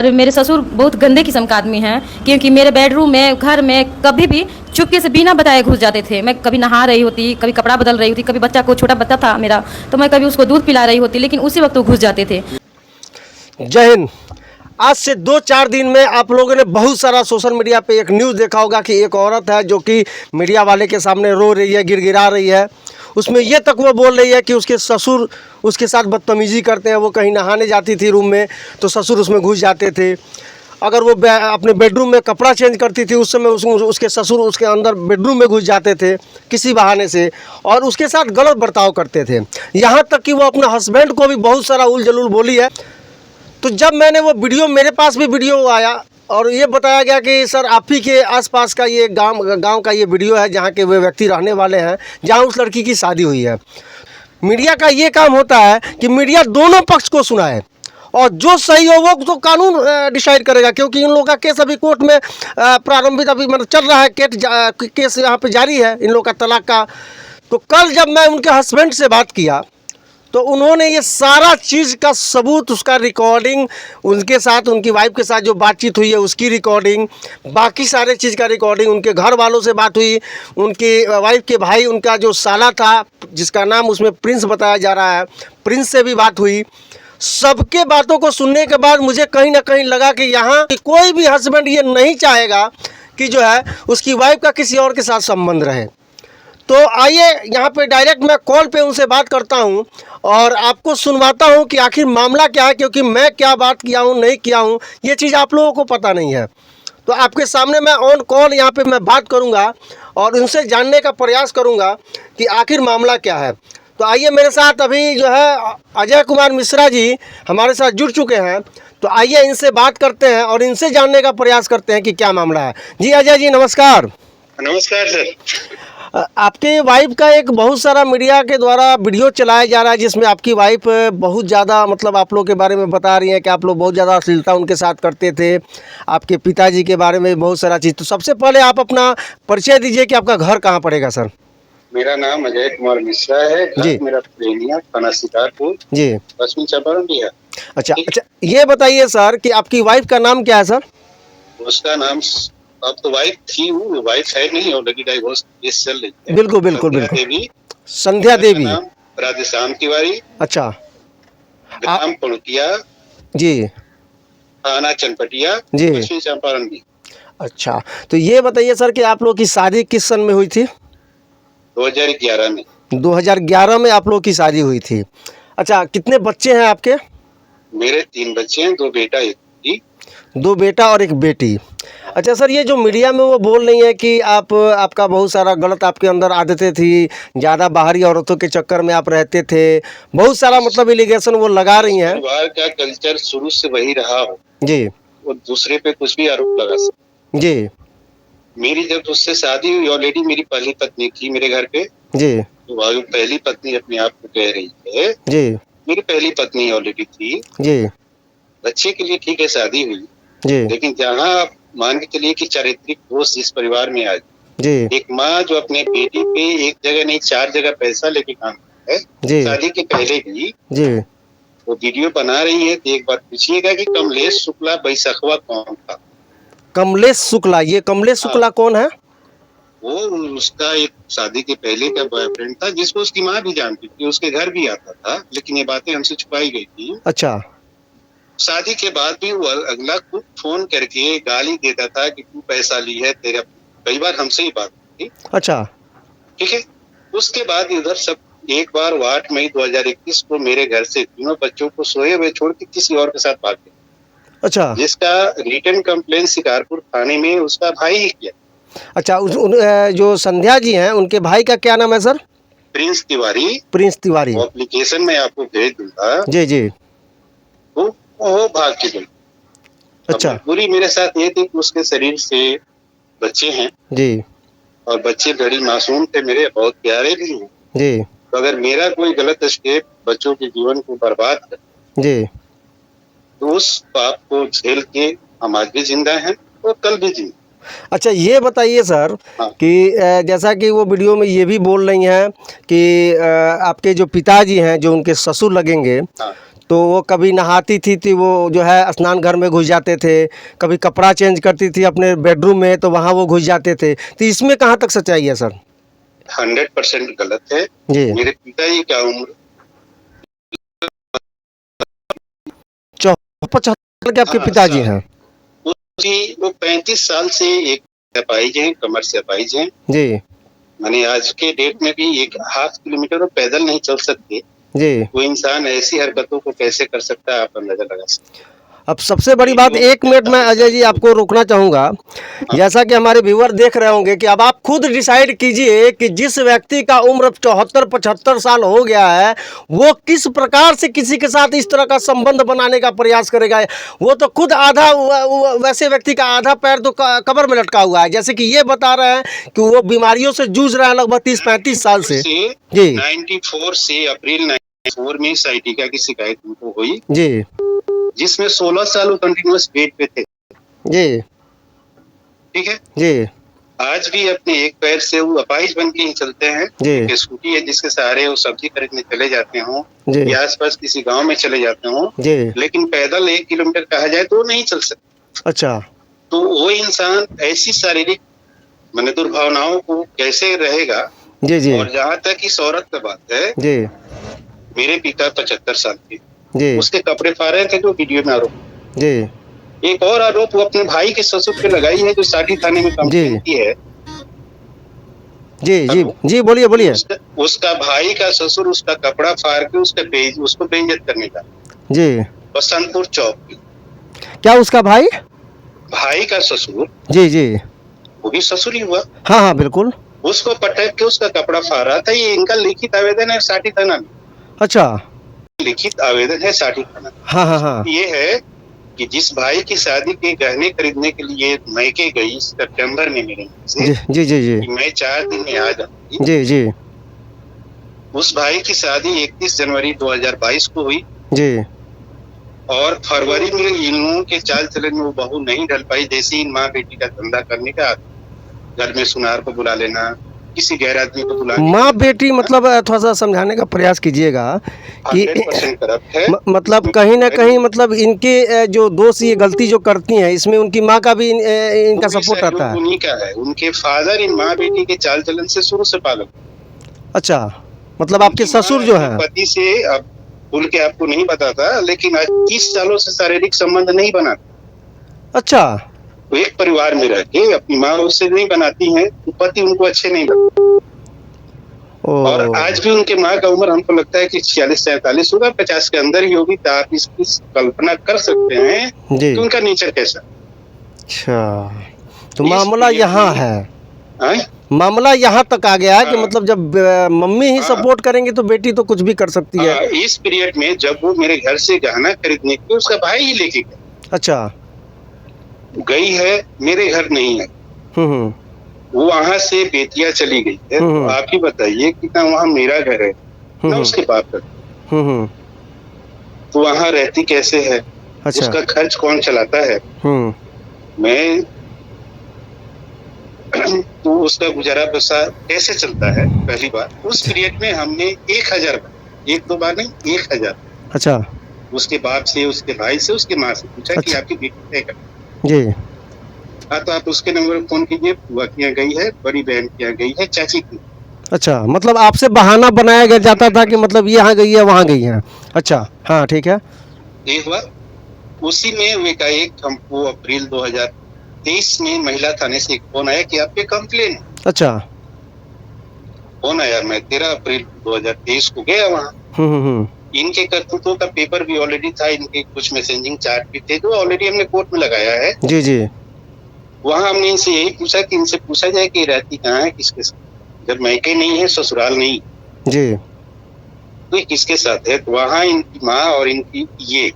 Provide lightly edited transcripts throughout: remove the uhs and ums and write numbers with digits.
मेरे ससुर बहुत गंदे किस्म का आदमी हैं, क्योंकि मेरे बेडरूम में, घर में कभी भी चुपके से बिना बताए घुस जाते थे। मैं कभी नहा रही होती, कभी कपड़ा बदल रही होती, कभी बच्चा को, छोटा बच्चा था मेरा, तो मैं कभी उसको दूध पिला रही होती, लेकिन उसी वक्त वो घुस जाते थे। जय हिंद। आज से 2-4 दिन में आप लोगों ने बहुत सारा सोशल मीडिया पे एक न्यूज़ देखा होगा कि एक औरत है जो कि मीडिया वाले के सामने रो रही है, गिड़गिड़ा रही है। उसमें ये तक वो बोल रही है कि उसके ससुर उसके साथ बदतमीज़ी करते हैं। वो कहीं नहाने जाती थी रूम में तो ससुर उसमें घुस जाते थे। अगर वो अपने बेडरूम में कपड़ा चेंज करती थी उस समय उसके ससुर उसके अंदर बेडरूम में घुस जाते थे किसी बहाने से, और उसके साथ गलत बर्ताव करते थे। यहाँ तक कि वो अपने हस्बैंड को भी बहुत सारा उल जलूल बोली है। तो जब मैंने वो वीडियो, मेरे पास भी वीडियो आया और ये बताया गया कि सर आप ही के आसपास का ये गांव का ये वीडियो है जहाँ के वे व्यक्ति रहने वाले हैं, जहाँ उस लड़की की शादी हुई है। मीडिया का ये काम होता है कि मीडिया दोनों पक्ष को सुनाए और जो सही हो वो तो कानून डिसाइड करेगा, क्योंकि इन लोगों का केस अभी कोर्ट में प्रारंभिक अभी मतलब चल रहा है, केस यहाँ पे जारी है इन लोगों का तलाक का। तो कल जब मैं उनके हस्बैंड से बात किया तो उन्होंने ये सारा चीज़ का सबूत, उसका रिकॉर्डिंग, उनके साथ उनकी वाइफ के साथ जो बातचीत हुई है उसकी रिकॉर्डिंग, बाकी सारे चीज़ का रिकॉर्डिंग, उनके घर वालों से बात हुई, उनकी वाइफ के भाई, उनका जो साला था जिसका नाम उसमें प्रिंस बताया जा रहा है, प्रिंस से भी बात हुई। सबके बातों को सुनने के बाद मुझे कहीं ना कहीं लगा कि यहाँ कोई भी हस्बैंड ये नहीं चाहेगा कि जो है उसकी वाइफ का किसी और के साथ संबंध रहे। तो आइए यहाँ पे डायरेक्ट मैं कॉल पे उनसे बात करता हूँ और आपको सुनवाता हूँ कि आखिर मामला क्या है, क्योंकि मैं क्या बात किया हूँ नहीं किया हूँ ये चीज़ आप लोगों को पता नहीं है। तो आपके सामने मैं ऑन कॉल यहाँ पे मैं बात करूँगा और उनसे जानने का प्रयास करूँगा कि आखिर मामला क्या है। तो आइए, मेरे साथ अभी जो है अजय कुमार मिश्रा जी हमारे साथ जुड़ चुके हैं। तो आइए इनसे बात करते हैं और इनसे जानने का प्रयास करते हैं कि क्या मामला है। जी अजय जी नमस्कार। नमस्कार सर। आपके वाइफ का एक बहुत सारा मीडिया के द्वारा वीडियो चलाया जा रहा है जिसमें आपकी वाइफ बहुत ज़्यादा मतलब आप लोग के बारे में बता रही हैं कि आप लोग बहुत ज़्यादा अश्लीलता उनके साथ करते थे, आपके पिताजी के बारे में बहुत सारा चीज़। तो सबसे पहले आप अपना परिचय दीजिए कि आपका घर कहाँ पड़ेगा सर। मेरा नाम अजय कुमार मिश्रा है जी। मेरा प्रेमिया थाना शिकारपुर जी। पश्चिम चंपारण बिहार। अच्छा, ये बताइए सर कि आपकी वाइफ का नाम क्या है सर। उसका नाम, अब तो वाइफ थी, वो वाइफ है नहीं, ऑलरेडी डाइवोर्स केस चल रही है। बिल्कुल बिल्कुल संध्या बिल्कुल। देवी। संध्या देवी। नाम राधेश्याम तिवारी। अच्छा। ग्राम पणुतिया, जी थाना चनपटिया, जी। पश्चिम चंपारण बिहार। अच्छा, तो ये बताइए सर कि आप लोग की शादी किस सन में हुई थी। 2011 में। 2011 में आप लोग की शादी हुई थी। अच्छा, कितने बच्चे हैं आपके। मेरे 3 बच्चे हैं, 2 बेटा 1 बेटी। 2 बेटा और 1 बेटी। अच्छा सर, ये जो मीडिया में वो बोल रही है कि आपका बहुत सारा गलत आपके अंदर आदतें थी, ज़्यादा बाहरी औरतों के चक्कर में आप रहते थे, बहुत सारा मतलब एलिगेशन वो लगा रही हैं। परिवार का कल्चर शुरू से वही रहा हो जी। वो दूसरे पे कुछ भी आरोप लगा सकते। जी। मेरी जब उससे शादी हुई, ऑलरेडी मेरी पहली पत्नी थी मेरे घर पे। जी। तो वो पहली पत्नी अपने आप को कह रही है। जी। मेरी पहली पत्नी ऑलरेडी थी। जी। बच्चे के लिए ठीक है शादी हुई, जी। लेकिन जहाँ आप मान के चलिए कि चारित्रिक दोष जिस परिवार में आज, जी। एक माँ जो अपने बेटी पे एक जगह नहीं 4 जगह पैसा लेके काम करता है, जी। शादी के पहले भी जी। वो वीडियो बना रही है, तो एक बार पूछिएगा कि कमलेश शुक्ला बैसखवा कौन था। कमलेश शुक्ला, ये कमलेश शुक्ला कौन है। वो उसका एक शादी के पहले का बॉयफ्रेंड था, जिसको उसकी माँ भी जानती थी, उसके घर भी आता था, लेकिन ये बातें हमसे छुपाई गई थी। अच्छा। शादी के बाद भी वो अगला खुद फोन करके गाली देता था कि तू पैसा ली है, तेरा, कई बार हमसे ही बात थी। अच्छा। ठीक है। उसके बाद इधर सब, एक बार 8 मई 2021 को मेरे घर से 3 बच्चों को सोए हुए छोड़ के किसी और के साथ भाग गए। अच्छा। जिसका रिटर्न कंप्लेंट शिकारपुर थाने में उसका भाई ही किया। अच्छा, जो संध्या जी हैं उनके भाई का क्या नाम है sir. Prince Tiwari. Prince Tiwari. Application में आपको भेज दूंगा। जी जी। वो भाग के गई। अच्छा। पूरी मेरे साथ ये थी कि उसके शरीर से बच्चे हैं जी। और बच्चे बड़ी मासूम थे, मेरे बहुत प्यारे भी हैं जी। तो अगर मेरा कोई गलत स्टेप बच्चों के जीवन को बर्बाद कर जी। तो उस पाप को झेल के हम आज भी जिंदा हैं और कल भी जिंदा। अच्छा, ये बताइए सर कि जैसा कि वो वीडियो में ये भी बोल रही हैं कि आपके जो पिताजी हैं जो उनके ससुर लगेंगे, तो वो कभी नहाती थी वो जो है स्नान घर में घुस जाते थे, कभी कपड़ा चेंज करती थी अपने बेडरूम में तो वहाँ वो घुस जाते थे। तो इसमें कहाँ तक सच्चाई है सर? 100% गलत है। जी। मेरे पिताजी का उम्र 75 के आपके हाँ, पिताजी साल। हैं? वो 35 साल से एक अपाहिज हैं, कमर से अपाहिज हैं। जी माने आज के डेट में भी 1.5 किलोमीटर वो पैदल नहीं चल सकते। जी। वो इंसान ऐसी हरकतों को कैसे कर सकता है, आप अंदाजा लगा सकते हैं। अब सबसे बड़ी बात, एक मिनट में अजय जी आपको रोकना चाहूँगा। जैसा कि हमारे व्यूअर देख रहे होंगे कि अब आप खुद डिसाइड कीजिए कि जिस व्यक्ति का उम्र 74-75 साल हो गया है वो किस प्रकार से किसी के साथ इस तरह का संबंध बनाने का प्रयास करेगा। वो तो खुद आधा वैसे व्यक्ति का आधा पैर तो कब्र में लटका हुआ है, जैसे कि ये बता रहे हैं कि वो बीमारियों से जूझ रहा है लगभग 30-35 साल से। जी 94 से अप्रैल 94 में साइटिका की शिकायत उनको हुई, जी जिसमें 16 साल वो कंटिन्यूअस बेड पे थे। जी ठीक है। जी आज भी अपने एक पैर से वो अपाहिज बन के ही चलते हैं। जी। एक स्कूटी है जिसके सहारे वो सब्जी खरीदने चले जाते हों जी या आसपास किसी गांव में चले जाते हों, जी। लेकिन पैदल 1 किलोमीटर कहा जाए तो वो नहीं चल सकते। अच्छा। तो वो इंसान ऐसी शारीरिक माने दुर्भावनाओं को कैसे रहेगा। जी जी और जहाँ तक इस औरत का बात है, जी मेरे पिता 75 साल के, जी उसके कपड़े फाड़े थे जो वीडियो में आरोप। जी एक और आरोप वो अपने भाई के ससुर पे लगाई है जो साठी थाने में कंप्लेन की है। जी जी जी बोलिए बोलिए। उसका भाई का ससुर उसका कपड़ा फाड़ के उसको बेइज्जत करने का जी बसंतपुर चौक पे। क्या उसका भाई का ससुर, जी जी वो भी ससुर ही हुआ, हाँ हाँ बिल्कुल। उसको पटक के उसका कपड़ा फाड़ा था। ये इनका लिखित आवेदन है साठी थाना में। अच्छा। लिखित आवेदन है साठी थाना में। हाँ हाँ हाँ। ये है कि जिस भाई की शादी के गहने खरीदने के लिए मैके गई सितंबर में मेरे से, जी जी जी जी कि मैं 4 दिन में आ जाऊंगी। जी जी उस भाई की शादी 31 जनवरी 2022 को हुई जी और फरवरी में इन लोगों के चाल चलन में वो बहू नहीं ढल पाई। जैसे ही माँ बेटी का धंधा करने का, घर में सुनार को बुला लेना, किसी गैर आदमी को बुला माँ बेटी मतलब थोड़ा सा समझाने का प्रयास कीजिएगा कि 100% करप्ट है। मतलब कहीं ना कहीं मतलब इनके जो दोस्त ये गलती जो करती हैं इसमें उनकी माँ का भी इनका सपोर्ट रहता है। उन्हीं का है। उनके फादर इन माँ बेटी के चाल चलन से शुरू से पागल। अच्छा, मतलब आपके ससुर जो है पति से अब खुल के आपको नहीं बताता, लेकिन आज 30 सालों से शारीरिक संबंध नहीं बना। अच्छा। वो एक परिवार में रह के अपनी माँ उससे नहीं बनाती हैं, तो पति उनको अच्छे नहीं लगते। और आज भी उनके माँ का उम्र हमको लगता है कि 46-47 होगा, 50 के अंदर ही होगी। तो आप इसकी कल्पना कर सकते हैं कि उनका नेचर कैसा। अच्छा, तो मामला यहाँ है। मामला यहाँ तक आ गया है कि मतलब जब मम्मी ही सपोर्ट करेंगे तो बेटी तो कुछ भी कर सकती है। इस पीरियड में जब वो मेरे घर से गहना खरीदने के उसका भाई ही लेके गया। अच्छा। गई है, मेरे घर नहीं है। वो वहां से बेतिया चली गई है। तो आप ही बताइए कि ना वहाँ मेरा घर है ना उसके बाप का, तो वहाँ रहती कैसे है? अच्छा। उसका खर्च कौन चलाता है? मैं तो उसका गुजारा बसा कैसे चलता है? पहली बार उस पीरियड में हमने 1000 एक दो बार नहीं 1000 अच्छा उसके बाप से, उसके भाई से, उसके माँ से पूछा कि आपकी बेटी क्या कर जी। हाँ, तो आप उसके नंबर पर फोन कीजिए। बुआ की यहाँ गई है, बड़ी बहन की यहाँ गई है, चाची की। अच्छा, मतलब आपसे बहाना बनाया गया जाता था कि मतलब ये यहाँ गई है वहाँ गई है। अच्छा हाँ ठीक है। ये हुआ। उसी में एकाएक हमको अप्रैल 2023 में महिला थाने से एक फोन आया कि आप पे कंप्लेन है। अच्छा। फोन आया, मैं 13 अप्रैल 2023 को गया वहाँ। इनके करतूतों का पेपर भी ऑलरेडी था, इनके कुछ मैसेजिंग चार्ट भी थे जो ऑलरेडी हमने कोर्ट में लगाया है। जी जी। वहाँ हमने इनसे यही पूछा कि इनसे पूछा जाए कि रहती कहाँ है, किसके साथ। जब मैके नहीं है, ससुराल नहीं जी, तो ये किसके साथ है? तो वहाँ इनकी माँ और इनकी ये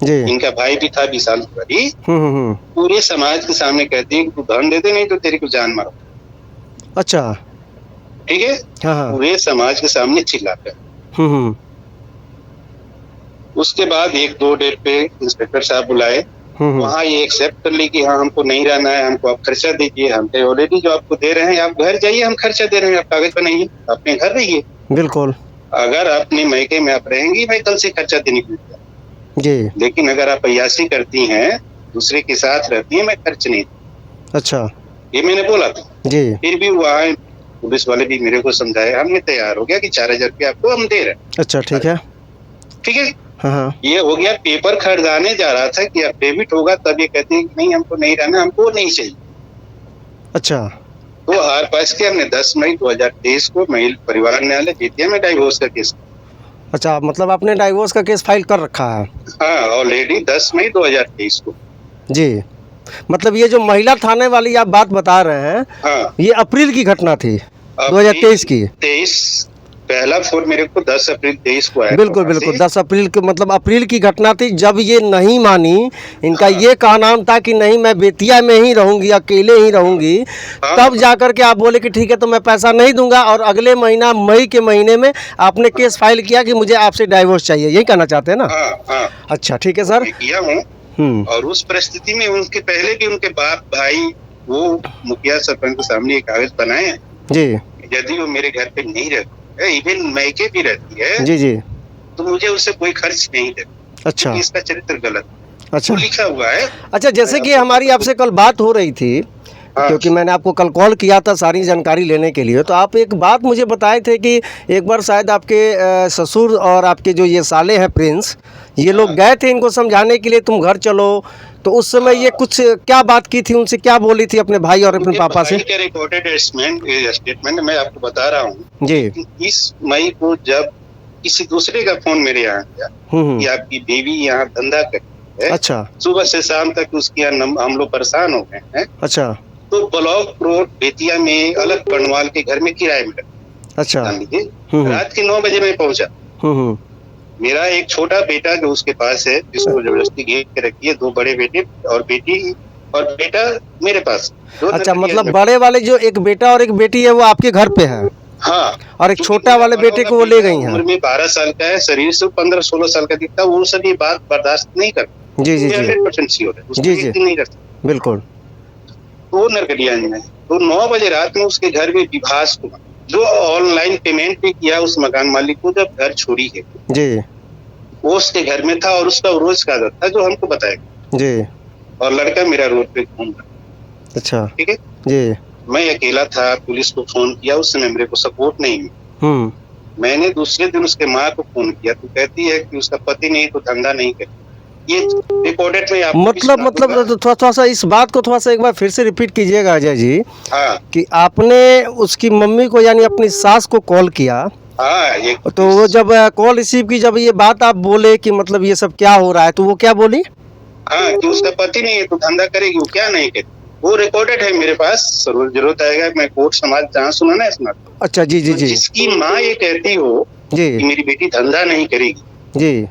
जी, इनका भाई भी था विशाल तिवारी। पूरे समाज के सामने कहती है कि तू धन दे दे, नहीं तो तेरी को जान मारो। अच्छा ठीक है। हाँ। पूरे समाज के सामने चिल्लाकर। उसके बाद 1-2 डेट पे इंस्पेक्टर साहब बुलाए। वहाँ ये एक्सेप्ट कर ली कि हाँ हमको नहीं रहना है, हमको आप खर्चा दीजिए। हम तो ऑलरेडी जो आपको दे रहे हैं, आप घर जाइए, हम खर्चा दे रहे हैं, आप कागज बनाइए, अपने घर रहिए। बिल्कुल। अगर अपने मैके में आप रहेंगी, मैं कल से खर्चा देने के लिए। जी। लेकिन अगर आप अय्याशी करती हैं, दूसरे के साथ रहती हैं, मैं खर्च नहीं, अच्छा। ये मैंने बोला था। जी। फिर भी वहाँ पुलिस वाले भी मेरे को समझाए, हमने तैयार हो गया कि 4,000 रुपया आपको हम दे रहे हैं। अच्छा, ठीक है। ठीक है, हाँ, हाँ। ये हो गया। पेपर खरीदाने जा रहा था कि अफिडेविट होगा, तब ये कहते हैं कि नहीं हमको नहीं रहना, हमको नहीं चाहिए। अच्छा। तो हार पास के हमने 10 मई 2023 को महिला परिवार न्यायालय बेतिया में डाइवोर्स का केस। अच्छा, मतलब आपने डाइवोर्स का केस फाइल कर रखा है? हाँ, ऑलरेडी 10 मई 2023 को। जी। मतलब ये जो महिला थाने वाली आप बात बता रहे हैं, हाँ, ये अप्रैल की घटना थी, 2023 की। 23 पहला फोन मेरे को 10 अप्रैल 23 को आया। बिल्कुल बिल्कुल, 10 अप्रैल के मतलब अप्रैल की घटना थी, जब ये नहीं मानी। इनका ये कहना था कि नहीं मैं बेतिया में ही रहूंगी, अकेले ही रहूंगी। तब जाकर के आप बोले कि ठीक है तो मैं पैसा नहीं दूंगा, और अगले महीना मई के महीने में आपने केस फाइल किया कि मुझे आपसे डाइवोर्स चाहिए, यही कहना चाहते हैं ना? हाँ। अच्छा, ठीक है सर। मैं किया हूँ। और उस परिस्थिति में उनके पहले भी उनके बाप भाई वो मुखिया सरपंच के सामने एक कागज बनाए हैं जी। यदि वो मेरे घर पे नहीं रहती है, इवन मैके भी रहती है जी जी, तो मुझे उससे कोई खर्च नहीं देता। अच्छा, इसका चरित्र गलत, अच्छा, वो लिखा हुआ है। अच्छा। जैसे कि हमारी आपसे कल बात हो रही थी, क्योंकि मैंने आपको कल कॉल किया था सारी जानकारी लेने के लिए, तो आप एक बात मुझे बताए थे कि एक बार शायद आपके ससुर और आपके जो ये साले हैं प्रिंस, ये लोग गए थे इनको समझाने के लिए तुम घर चलो, तो उस समय ये कुछ क्या बात की थी, उनसे क्या बोली थी अपने भाई और अपने पापा से? रिकॉर्डेड स्टेटमेंट मैं आपको बता रहा हूँ जी। 30 मई को जब किसी दूसरे का फोन मेरे यहाँ आया कि आपकी बीवी यहाँ धंधा करती है, अच्छा, सुबह से शाम तक उसके यहाँ हम लोग परेशान हो गए हैं। अच्छा, तो ब्लॉक रोड बेतिया में अलग कर्णवाल के घर में किराए में रखा। अच्छा, रात के 9 बजे मैं पहुंचा। मेरा एक छोटा बेटा जो उसके पास है, जिसको जबरदस्ती घेर के रखी है, 2 बड़े बेटे और बेटी, और बेटा मेरे पास। अच्छा, मतलब बड़े वाले जो एक बेटा और एक बेटी है वो आपके घर पे है? हाँ। और एक छोटा वाले बेटे को वो ले गई हैं? उम्र में 12 साल का है, शरीर से 15-16 साल का दिखता है। वो सब ये बात बर्दाश्त नहीं करता। जी जी जी, 100% श्योर है, जी जी, नहीं करता बिल्कुल। वो नरकटियागंज में। तो 9 बजे रात में उसके घर में विभास हुआ, जो ऑनलाइन पेमेंट भी किया उस मकान मालिक को जब घर छोड़ी है जी, वो उसके घर में था और उसका रोज का आदत था जो हमको बताएगा जी। और लड़का मेरा रोड पे घूम रहा। अच्छा, ठीक है जी। मैं अकेला था, पुलिस को फोन किया, उस समय मेरे को सपोर्ट नहीं मिला। मैंने दूसरे दिन उसके माँ को फोन किया, तो कहती है कि उसका पति नहीं तो धंधा नहीं करे। ये रिकॉर्डेड में मतलब थोड़ा सा इस बात को थोड़ा सा एक बार फिर से रिपीट कीजिएगा अजय जी। हाँ, कि आपने उसकी मम्मी को यानी अपनी सास को कॉल किया। हाँ, तो वो जब कॉल रिसीव की, जब ये बात आप बोले कि मतलब ये सब क्या हो रहा है, तो वो क्या बोली? हाँ, कि उसका पति नहीं है तो धंधा करेगी, वो क्या नहीं करेगी। वो रिकॉर्डेड है मेरे पास, जरूरत आएगा मैं कोर्ट समाज जहाँ सुना है सुना। अच्छा, जी जी जी। जिसकी माँ ये कहती हो जी कि मेरी बेटी धंधा नहीं करेगी, जी,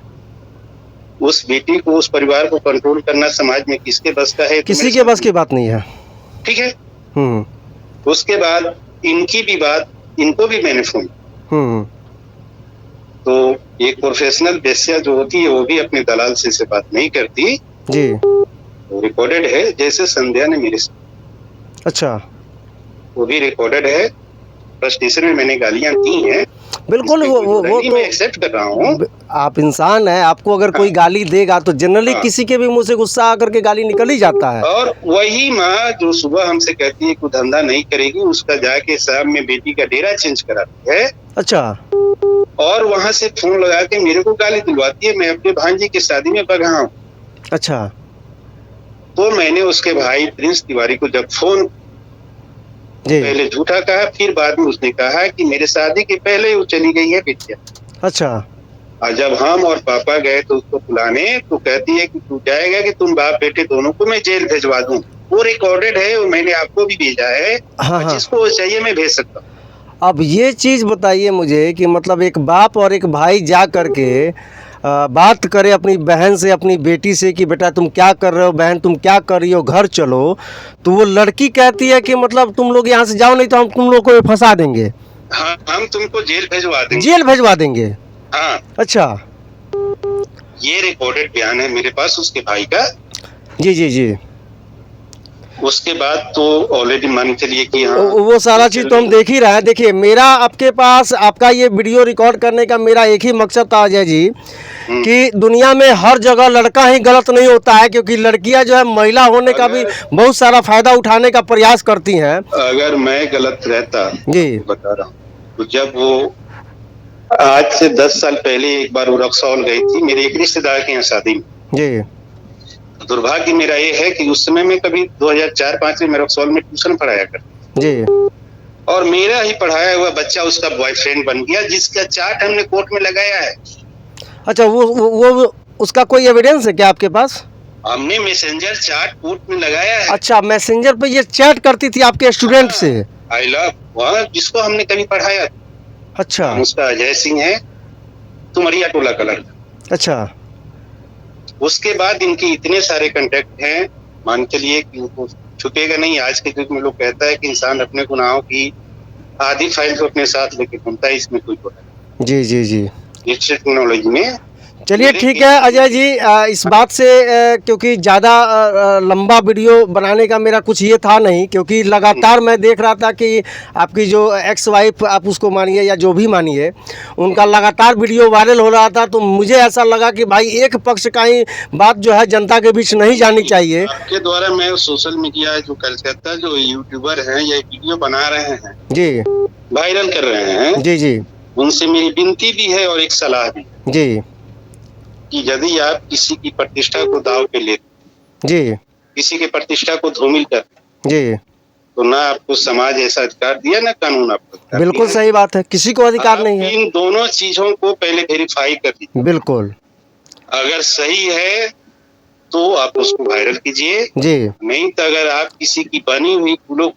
उस बेटी को, उस परिवार को कंट्रोल करना समाज में किसके बस का है? किसी के बस की बात नहीं है। ठीक है। उसके बाद इनकी भी बात, इनको भी मैंने फोन। तो एक प्रोफेशनल वेश्या जो होती है वो भी अपने दलाल से बात नहीं करती जी। रिकॉर्डेड है, जैसे संध्या ने मेरे से। अच्छा, वो भी रिकॉर्डेड है। स्टेशन में मैंने गालियां दी हैं, बिल्कुल। वो तो मैं एक्सेप्ट कर रहा हूँ। आप इंसान है, आपको अगर कोई गाली देगा तो जनरली किसी के भी मुंह से गुस्सा आकर के गाली निकल ही जाता है। और वही माँ जो सुबह हमसे कहती है कि धंधा नहीं करेगी, उसका जाके शाम में बेटी का डेरा चेंज कराती है। अच्छा। और वहाँ से फोन लगा के मेरे को गाली दिलवाती है। मैं अपने भांजी की शादी में बगा हूँ। अच्छा। तो मैंने उसके भाई प्रिंस तिवारी को जब फोन, पहले झूठा कहा, फिर बाद में उसने कहा कि मेरे शादी के पहले वो चली गई है बेटिया। अच्छा। और जब हम और पापा गए तो उसको बुलाने, तो कहती है कि तू जाएगा कि तुम बाप बेटे दोनों को मैं जेल भेजवा दूं। वो रिकॉर्डेड है, वो मैंने आपको भी भेजा है। हाँ, जिसको चाहिए मैं भेज सकता हूँ। अब ये चीज़ बताइए मुझे कि मतलब एक बाप और एक भाई जा करके बात करे अपनी बहन से, अपनी बेटी से कि बेटा तुम क्या कर रहे हो, बहन तुम क्या कर रही हो, घर चलो, तो वो लड़की कहती है कि मतलब तुम लोग यहाँ से जाओ नहीं तो हम तुम लोग को फंसा देंगे। हाँ, हम तुमको जेल भेजवा देंगे। जेल भेजवा देंगे? हाँ। अच्छा, ये रिकॉर्डेड बयान है मेरे पास उसके भाई का। जी जी जी। उसके बाद तो ऑलरेडी मान के चलिए कि हाँ, वो सारा चीज़ तो हम देख ही रहे हैं। देखिए, मेरा आपके पास आपका ये वीडियो रिकॉर्ड करने का मेरा एक ही मकसद था अजय जी, कि दुनिया में हर जगह लड़का ही गलत नहीं होता है, क्योंकि लड़कियां जो है महिला होने का भी बहुत सारा फायदा उठाने का प्रयास करती हैं। अगर मैं गलत रहता जी, बता रहा हूँ, तो जब वो आज से 10 साल पहले एक बार वो रक्सौल गई थी मेरे एक रिश्तेदार के यहाँ शादी में। जी, दुर्भाग्य मेरा ये है कि उस समय में कभी 2004-05 में मैं रक्सौल में ट्यूशन पढ़ाया करता, जी, और मेरा ही पढ़ाया हुआ बच्चा उसका बॉयफ्रेंड बन गया, जिसका चार्ट हमने कोर्ट में लगाया है। अच्छा, वो उसका कोई एविडेंस है क्या आपके पास? हमने मैसेंजर चार्ट कोर्ट में लगाया है। अच्छा, मैसेंजर पे ये चैट करती थी आपके स्टूडेंट से? आई लव वहाँ जिसको हमने कभी पढ़ाया। अच्छा, उसका अजय सिंह है, तुमरिया टोला कलर। अच्छा, उसके बाद इनके इतने सारे कांटेक्ट हैं, मान चलिए कि उनको छुपेगा नहीं। आज के युग में लोग कहता है कि इंसान अपने गुनाहों की आधी फाइल को अपने साथ लेके घूमता है, इसमें कोई बुराई नहीं। जी, जी, जी। इस टेक्नोलॉजी में चलिए ठीक है अजय जी, इस बात से क्योंकि ज़्यादा लंबा वीडियो बनाने का मेरा कुछ ये था नहीं, क्योंकि लगातार मैं देख रहा था कि आपकी जो एक्स वाइफ, आप उसको मानिए या जो भी मानिए, उनका लगातार वीडियो वायरल हो रहा था। तो मुझे ऐसा लगा कि भाई एक पक्ष का ही बात जो है जनता के बीच नहीं जानी चाहिए। आपके द्वारा मैं सोशल मीडिया जो कलकत्ता जो यूट्यूबर हैं ये वीडियो बना रहे हैं जी, वायरल कर रहे हैं, जी, जी, उनसे मेरी विनती भी है और एक सलाह भी जी, कि यदि आप किसी की प्रतिष्ठा को दाव पे लेते, जी, किसी के प्रतिष्ठा को धूमिल करते, जी, तो ना आपको समाज ऐसा अधिकार दिया, ना कानून आपको अधिकार बिल्कुल दिया। सही बात है, किसी को अधिकार आप नहीं है। इन दोनों चीजों को पहले वेरीफाई कर लीजिए। बिल्कुल, अगर सही है तो आप उसको वायरल कीजिए, जी, नहीं तो अगर आप किसी की बनी हुई कुलों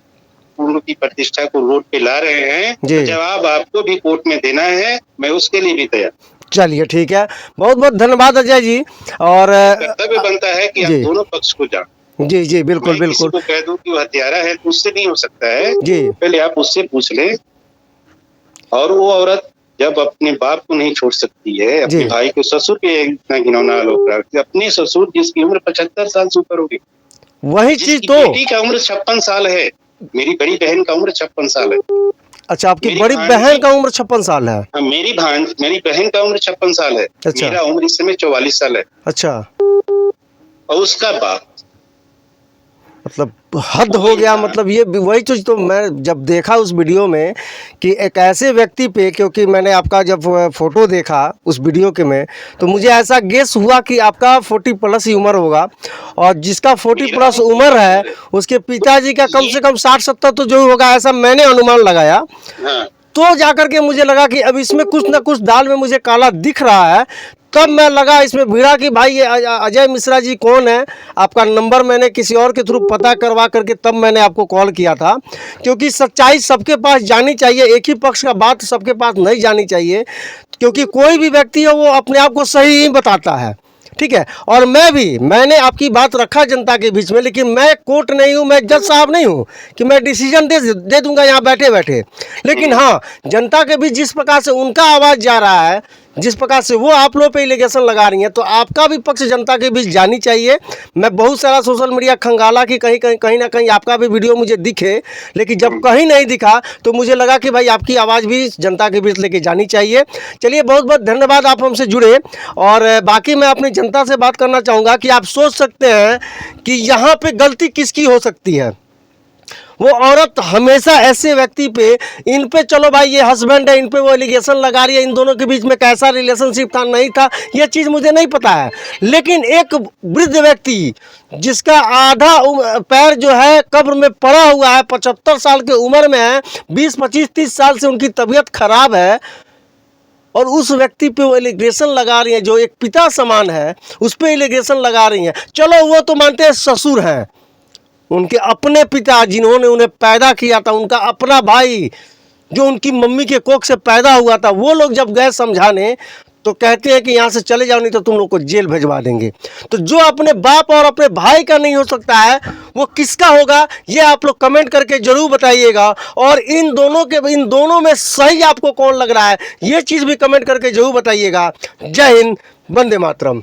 की प्रतिष्ठा को रोड पे ला रहे हैं, जी। तो जवाब आपको भी कोर्ट में देना है, मैं उसके लिए भी तैयार। चलिए ठीक है, बहुत बहुत धन्यवाद अजय जी। और कर्तव्य बनता है कि आप जी। दोनों पक्ष को जानो। जी, जी, बिल्कुल, मैं किसी बिल्कुल, को कह दूं कि वो हत्यारा है तो उससे नहीं हो सकता है। जी, पहले आप उससे पूछ लें। और वो औरत जब अपने बाप को नहीं छोड़ सकती है, अपने जी। भाई को, ससुर पे इतना घिनौना आरोप रखती है, अपने ससुर जिसकी उम्र 75 साल से ऊपर होगी, वही चीज जिसकी तो। बेटी का उम्र 56 साल है, मेरी बड़ी बहन का उम्र 56 साल है। अच्छा, आपकी मेरी बड़ी भांजी- बहन का उम्र 56 साल है? हाँ, मेरी बहन का उम्र 56 साल है। अच्छा। मेरा उम्र इस समय 44 साल है। अच्छा, और उसका बाप मतलब हद हो गया। मतलब ये वही चीज़ तो मैं जब देखा उस वीडियो में कि एक ऐसे व्यक्ति पे, क्योंकि मैंने आपका जब फ़ोटो देखा उस वीडियो के में, तो मुझे ऐसा गेस हुआ कि आपका 40 प्लस ही उम्र होगा, और जिसका 40 प्लस उम्र है उसके पिताजी का कम से कम 60-70 तो जो होगा, ऐसा मैंने अनुमान लगाया। हाँ, तो जाकर के मुझे लगा कि अब इसमें कुछ ना कुछ दाल में मुझे काला दिख रहा है। तब मैं लगा इसमें भिड़ा कि भाई ये अजय मिश्रा जी कौन है। आपका नंबर मैंने किसी और के थ्रू पता करवा करके तब मैंने आपको कॉल किया था, क्योंकि सच्चाई सबके पास जानी चाहिए, एक ही पक्ष का बात सबके पास नहीं जानी चाहिए, क्योंकि कोई भी व्यक्ति है वो अपने आप को सही ही बताता है। ठीक है, और मैंने आपकी बात रखा जनता के बीच में, लेकिन मैं कोर्ट नहीं हूँ, मैं जज साहब नहीं हूँ कि मैं डिसीजन दे दूंगा यहाँ बैठे बैठे। लेकिन हाँ, जनता के बीच जिस प्रकार से उनका आवाज़ जा रहा है, जिस प्रकार से वो आप लोगों पे एलिगेशन लगा रही हैं, तो आपका भी पक्ष जनता के बीच जानी चाहिए। मैं बहुत सारा सोशल मीडिया खंगाला कि कहीं ना कहीं आपका भी वीडियो मुझे दिखे, लेकिन जब कहीं नहीं दिखा तो मुझे लगा कि भाई आपकी आवाज़ भी जनता के बीच लेके जानी चाहिए। चलिए, बहुत बहुत धन्यवाद, आप हमसे जुड़े। और बाकी मैं अपनी जनता से बात करना चाहूँगा कि आप सोच सकते हैं कि यहाँ पे गलती किसकी हो सकती है। वो औरत हमेशा ऐसे व्यक्ति पे, इन पे चलो भाई ये हस्बैंड है, इन पे वो एलिगेशन लगा रही है, इन दोनों के बीच में कैसा रिलेशनशिप था नहीं था ये चीज़ मुझे नहीं पता है, लेकिन एक वृद्ध व्यक्ति जिसका आधा पैर जो है कब्र में पड़ा हुआ है, 75 साल की उम्र में है, 20-25-30 साल से उनकी तबीयत खराब है, और उस व्यक्ति पे वो एलिगेशन लगा रही हैं, जो एक पिता समान है उस पर एलिगेशन लगा रही हैं। चलो वो तो मानते हैं ससुर हैं, उनके अपने पिता जिन्होंने उन्हें पैदा किया था, उनका अपना भाई जो उनकी मम्मी के कोख से पैदा हुआ था, वो लोग जब गए समझाने तो कहते हैं कि यहाँ से चले जाओ नहीं तो तुम लोग को जेल भिजवा देंगे। तो जो अपने बाप और अपने भाई का नहीं हो सकता है वो किसका होगा, ये आप लोग कमेंट करके जरूर बताइएगा। और इन दोनों में सही आपको कौन लग रहा है ये चीज़ भी कमेंट करके जरूर बताइएगा। जय हिंद, वंदे मातरम।